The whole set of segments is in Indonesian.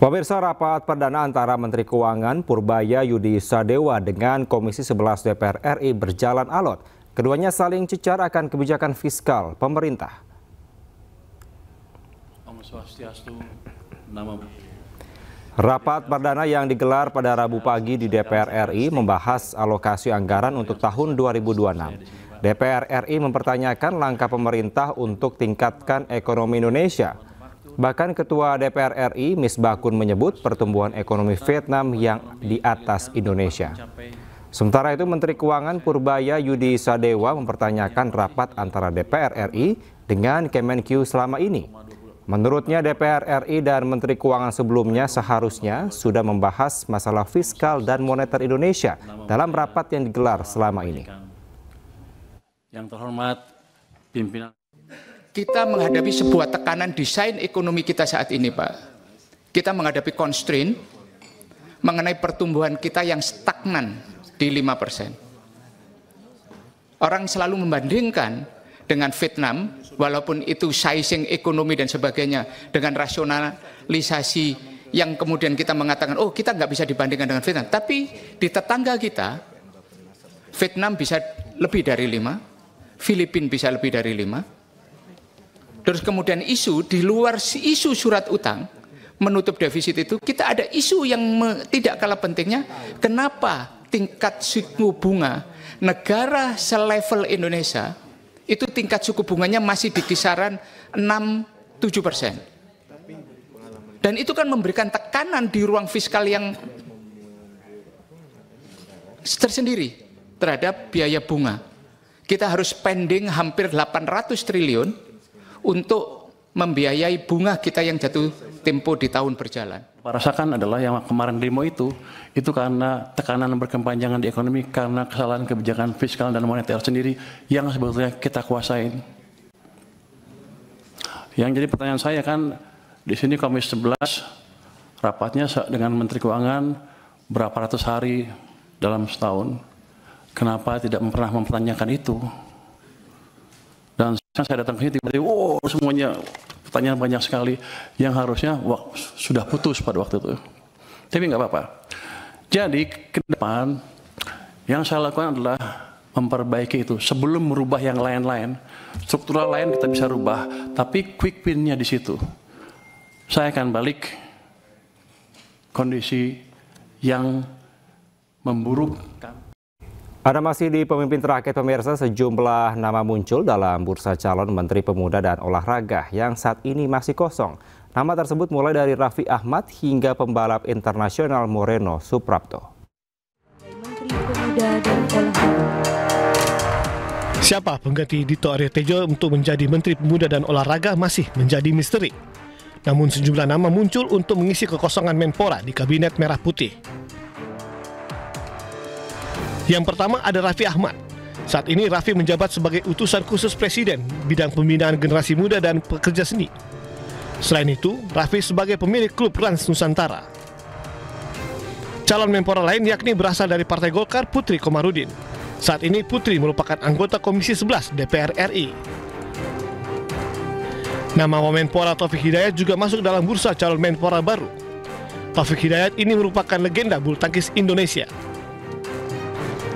Pemirsa, rapat perdana antara Menteri Keuangan Purbaya Yudi Sadewa dengan Komisi 11 DPR RI berjalan alot. Keduanya saling cecar akan kebijakan fiskal pemerintah. Rapat perdana yang digelar pada Rabu pagi di DPR RI membahas alokasi anggaran untuk tahun 2026. DPR RI mempertanyakan langkah pemerintah untuk tingkatkan ekonomi Indonesia. Bahkan Ketua DPR RI Misbakun menyebut pertumbuhan ekonomi Vietnam yang di atas Indonesia. Sementara itu Menteri Keuangan Purbaya Yudi Sadewa mempertanyakan rapat antara DPR RI dengan Kemenq selama ini. Menurutnya DPR RI dan Menteri Keuangan sebelumnya seharusnya sudah membahas masalah fiskal dan moneter Indonesia dalam rapat yang digelar selama ini. Yang terhormat pimpinan. Kita menghadapi sebuah tekanan desain ekonomi kita saat ini, Pak. Kita menghadapi constraint mengenai pertumbuhan kita yang stagnan di 5%. Orang selalu membandingkan dengan Vietnam, walaupun itu sizing ekonomi dan sebagainya, dengan rasionalisasi yang kemudian kita mengatakan, oh kita nggak bisa dibandingkan dengan Vietnam. Tapi di tetangga kita, Vietnam bisa lebih dari 5, Filipina bisa lebih dari 5. Terus kemudian isu di luar isu surat utang menutup defisit itu, kita ada isu yang tidak kalah pentingnya, kenapa tingkat suku bunga negara selevel Indonesia itu tingkat suku bunganya masih di kisaran 6-7%. Dan itu kan memberikan tekanan di ruang fiskal yang tersendiri terhadap biaya bunga. Kita harus spending hampir 800 triliun untuk membiayai bunga kita yang jatuh tempo di tahun berjalan. Rasakan adalah yang kemarin demo itu karena tekanan berkepanjangan di ekonomi karena kesalahan kebijakan fiskal dan moneter sendiri yang sebetulnya kita kuasain. Yang jadi pertanyaan saya kan di sini Komisi 11 rapatnya dengan Menteri Keuangan berapa ratus hari dalam setahun. Kenapa tidak pernah mempertanyakan itu? Dan saya datang ke sini tiba-tiba, semuanya pertanyaan banyak sekali yang harusnya sudah putus pada waktu itu. Tapi nggak apa-apa. Jadi ke depan yang saya lakukan adalah memperbaiki itu sebelum merubah yang lain-lain. Struktural lain kita bisa rubah, tapi quick win-nya di situ. Saya akan balik kondisi yang memburukkan. Anda masih di Pemimpin Terakhir pemirsa, sejumlah nama muncul dalam bursa calon Menteri Pemuda dan Olahraga yang saat ini masih kosong. Nama tersebut mulai dari Raffi Ahmad hingga pembalap internasional Moreno Suprapto. Menteri Pemuda dan Olahraga. Siapa pengganti Dito Aryo Tejo untuk menjadi Menteri Pemuda dan Olahraga masih menjadi misteri. Namun sejumlah nama muncul untuk mengisi kekosongan Menpora di Kabinet Merah Putih. Yang pertama ada Raffi Ahmad. Saat ini Raffi menjabat sebagai utusan khusus Presiden bidang pembinaan generasi muda dan pekerja seni. Selain itu, Raffi sebagai pemilik klub Rans Nusantara. Calon Menpora lain yakni berasal dari Partai Golkar, Putri Komarudin. Saat ini Putri merupakan anggota Komisi 11 DPR RI. Nama Wamenpora Taufik Hidayat juga masuk dalam bursa calon Menpora baru. Taufik Hidayat ini merupakan legenda bulu tangkis Indonesia.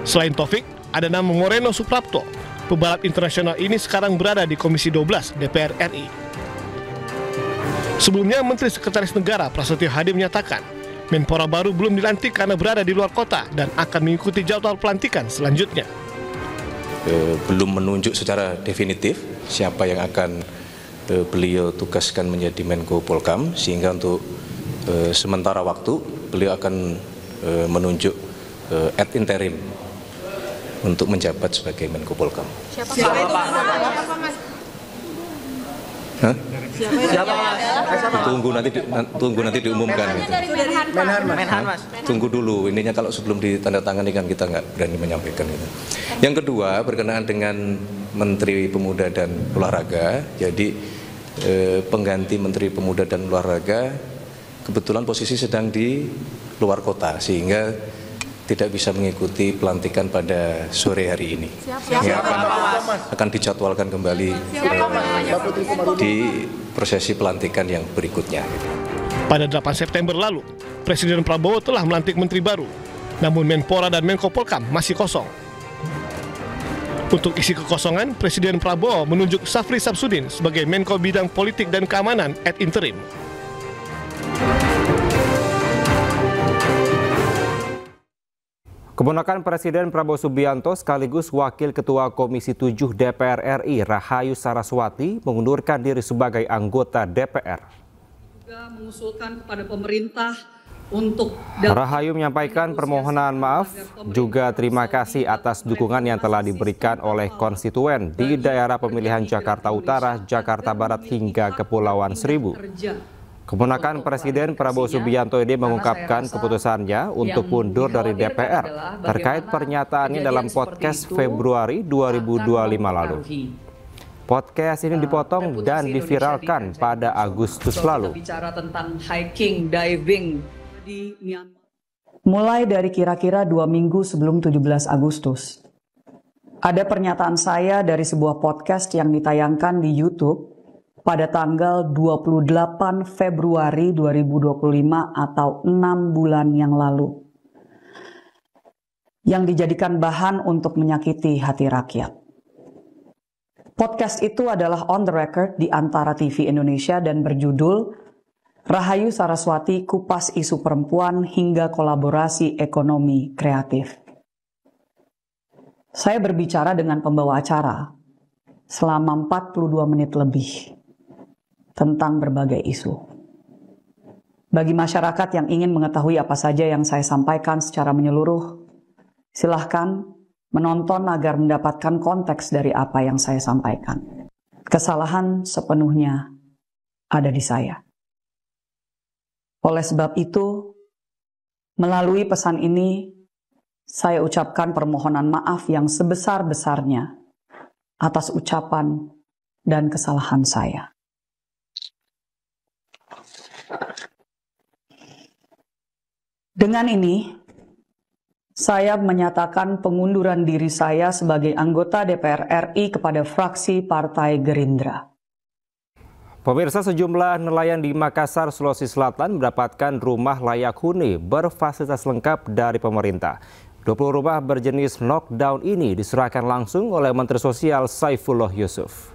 Selain Taufik, ada nama Moreno Suprapto. Pebalap internasional ini sekarang berada di Komisi 12 DPR RI. Sebelumnya, Menteri Sekretaris Negara Prasetyo Hadi menyatakan, Menpora baru belum dilantik karena berada di luar kota dan akan mengikuti jadwal pelantikan selanjutnya. Belum menunjuk secara definitif siapa yang akan beliau tugaskan menjadi Menko Polkam, sehingga untuk sementara waktu beliau akan menunjuk ad interim untuk menjabat sebagai Menko Polkam. Siapa itu? Tunggu nanti diumumkan. Tunggu dulu. Ininya kalau sebelum ditandatangani kan kita nggak berani menyampaikan itu. Yang kedua berkenaan dengan Menteri Pemuda dan Olahraga. Jadi pengganti Menteri Pemuda dan Olahraga kebetulan posisi sedang di luar kota sehingga tidak bisa mengikuti pelantikan pada sore hari ini. Akan dijadwalkan kembali di prosesi pelantikan yang berikutnya. Pada 8 September lalu, Presiden Prabowo telah melantik menteri baru, namun Menpora dan Menko Polkam masih kosong. Untuk isi kekosongan, Presiden Prabowo menunjuk Safri Samsudin sebagai Menko Bidang Politik dan Keamanan ad interim. Keponakan Presiden Prabowo Subianto sekaligus Wakil Ketua Komisi 7 DPR RI Rahayu Saraswati mengundurkan diri sebagai anggota DPR. Juga mengusulkan kepada pemerintah untuk Rahayu menyampaikan permohonan maaf, juga terima kasih atas dukungan yang telah diberikan oleh konstituen di daerah pemilihan Jakarta Utara, Jakarta Barat hingga Kepulauan Seribu. Keponakan Presiden Prabowo Subianto ini mengungkapkan keputusannya untuk mundur dari DPR terkait pernyataannya dalam podcast Februari 2025 lalu. Podcast ini dipotong dan diviralkan pada Agustus lalu. Bicara tentang hiking, diving di Myanmar. Mulai dari kira-kira 2 minggu sebelum 17 Agustus, ada pernyataan saya dari sebuah podcast yang ditayangkan di YouTube pada tanggal 28 Februari 2025 atau 6 bulan yang lalu, yang dijadikan bahan untuk menyakiti hati rakyat. Podcast itu adalah on the record di Antara TV Indonesia dan berjudul Rahayu Saraswati Kupas Isu Perempuan hingga Kolaborasi Ekonomi Kreatif. Saya berbicara dengan pembawa acara selama 42 menit lebih tentang berbagai isu. Bagi masyarakat yang ingin mengetahui apa saja yang saya sampaikan secara menyeluruh, silahkan menonton agar mendapatkan konteks dari apa yang saya sampaikan. Kesalahan sepenuhnya ada di saya. Oleh sebab itu, melalui pesan ini, saya ucapkan permohonan maaf yang sebesar-besarnya atas ucapan dan kesalahan saya. Dengan ini, saya menyatakan pengunduran diri saya sebagai anggota DPR RI kepada fraksi Partai Gerindra. Pemirsa, sejumlah nelayan di Makassar, Sulawesi Selatan mendapatkan rumah layak huni berfasilitas lengkap dari pemerintah. 20 rumah berjenis knockdown ini diserahkan langsung oleh Menteri Sosial Saifullah Yusuf.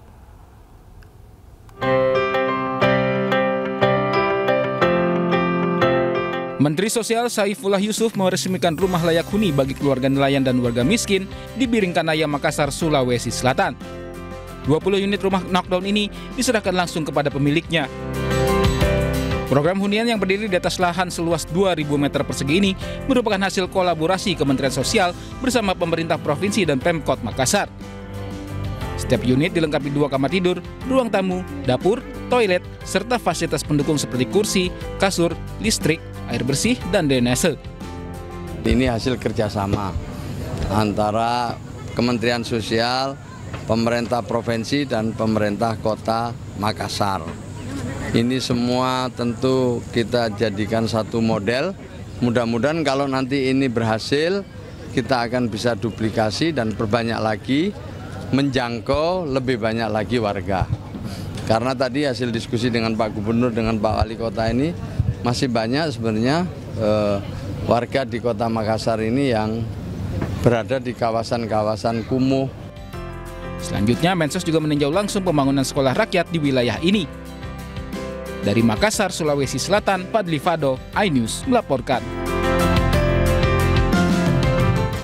Menteri Sosial Saifullah Yusuf meresmikan rumah layak huni bagi keluarga nelayan dan warga miskin di Biringkanaya, Makassar, Sulawesi Selatan. 20 unit rumah knockdown ini diserahkan langsung kepada pemiliknya. Program hunian yang berdiri di atas lahan seluas 2.000 meter persegi ini merupakan hasil kolaborasi Kementerian Sosial bersama pemerintah provinsi dan Pemkot Makassar. Setiap unit dilengkapi 2 kamar tidur, ruang tamu, dapur, toilet, serta fasilitas pendukung seperti kursi, kasur, listrik, air bersih, dan drainase. Ini hasil kerjasama antara Kementerian Sosial, pemerintah provinsi, dan pemerintah kota Makassar. Ini semua tentu kita jadikan satu model. Mudah-mudahan kalau nanti ini berhasil, kita akan bisa duplikasi dan perbanyak lagi, menjangkau lebih banyak lagi warga. Karena tadi hasil diskusi dengan Pak Gubernur, dengan Pak Wali Kota ini, masih banyak sebenarnya warga di kota Makassar ini yang berada di kawasan-kawasan kumuh. Selanjutnya, Mensos juga meninjau langsung pembangunan sekolah rakyat di wilayah ini. Dari Makassar, Sulawesi Selatan, Fadli Fado, iNews melaporkan.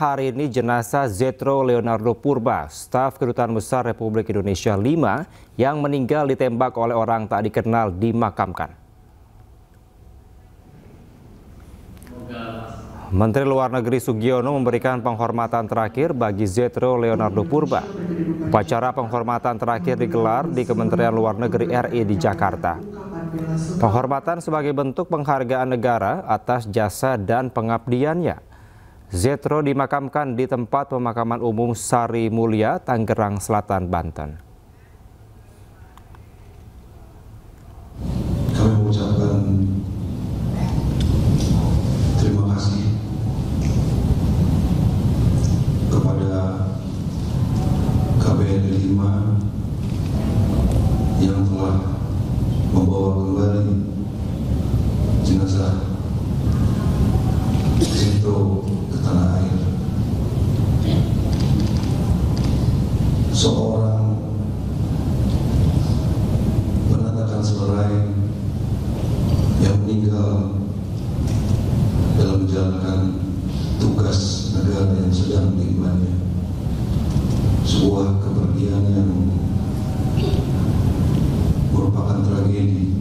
Hari ini jenazah Zetro Leonardo Purba, staf Kedutaan Besar Republik Indonesia 5 yang meninggal ditembak oleh orang tak dikenal dimakamkan. Menteri Luar Negeri Sugiono memberikan penghormatan terakhir bagi Zetro Leonardo Purba. Upacara penghormatan terakhir digelar di Kementerian Luar Negeri RI di Jakarta. Penghormatan sebagai bentuk penghargaan negara atas jasa dan pengabdiannya. Zetro dimakamkan di tempat pemakaman umum Sari Mulia, Tangerang Selatan, Banten. Kami mengucapkan terima kasih kepada KBRI 5 yang telah membawa kembali atau ke tanah air. Seorang penatakan selerai yang meninggal dalam menjalankan tugas negara yang sedang diembannya. Sebuah kepergian yang merupakan tragedi